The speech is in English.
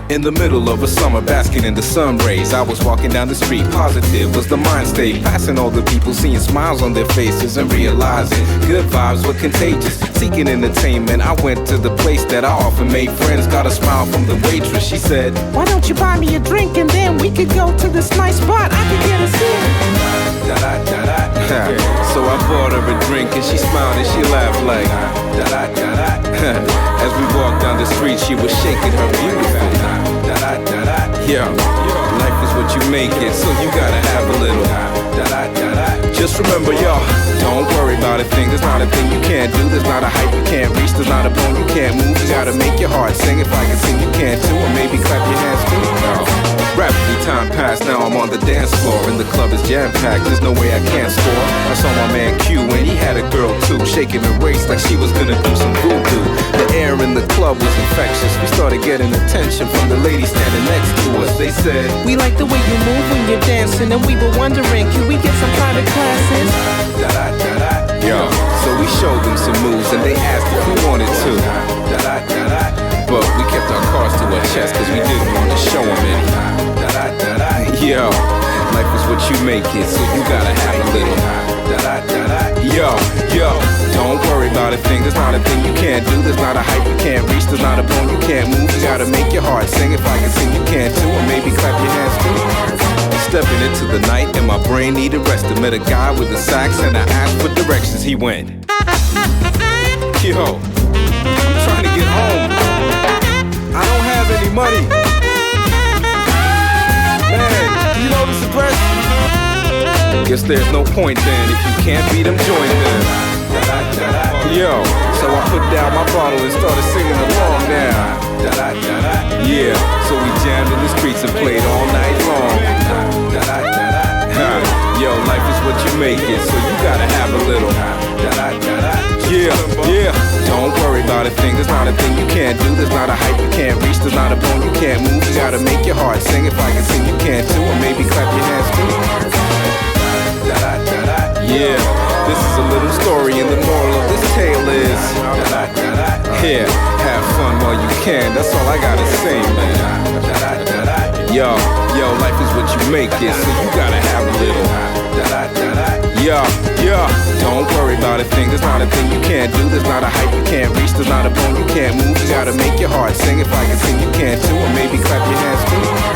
In the middle of a summer, basking in the sun rays, I was walking down the street, positive was the mind state. Passing all the people, seeing smiles on their faces and realizing good vibes were contagious. Seeking entertainment, I went to the place that I often made friends. Got a smile from the waitress, she said, "Why don't you buy me a drink and then we could go to this nice spot, I could get us in." So I bought her a drink and she smiled and she laughed like as we walked down the street, she was shaking her beautiful. Yeah, life is what you make it, so you gotta have a little. Just remember, y'all, don't worry about a thing. There's not a thing you can't do. There's not a height you can't reach. There's not a bone you can't move. You gotta make your heart sing. If I can sing, you can too. Or maybe clap your hands too. Rapidly time passed, now I'm on the dance floor and the club is jam-packed, there's no way I can't score. I saw my man Q and he had a girl too, shaking the waist like she was gonna do some voodoo. The air in the club was infectious, we started getting attention from the ladies standing next to us. They said, "We like the way you move when you're dancing," and we were wondering, can we get some private classes? Yo, so we showed them some moves and they asked if we wanted to, but we kept our cards to our chest cause we didn't want to show them any. Yo, life is what you make it, so you gotta have a little. Yo, don't worry about a thing. There's not a thing you can't do. There's not a height you can't reach. There's not a bone you can't move. You gotta make your heart sing. If I can sing, you can too. Or maybe clap your hands too. Stepping into the night and my brain needed rest. I met a guy with a sax and I asked for directions. He went, "Yo, I'm trying to get home. I don't have any money. Man, you know this address?" Guess there's no point then. If you can't beat them, join them. Yo, so I put down my bottle and started singing along now. Yeah, so we jammed in the streets and played all night long. Yo, life is what you make it, so you gotta have a little. Yeah, don't worry about a thing. There's not a thing you can't do. There's not a height you can't reach. There's not a bone you can't move. You gotta make your heart sing. If I can sing, you can too. Or maybe clap your hands too. Yeah, this is a little story and the moral of this tale is, yeah, have fun while you can. That's all I gotta say, man. Yo, life is what you make it, so you gotta have a little. Yo, don't worry about a thing. There's not a thing you can't do. There's not a height you can't reach. There's not a bone you can't move. You gotta make your heart sing. If I can sing, you can too. Or maybe clap your hands too.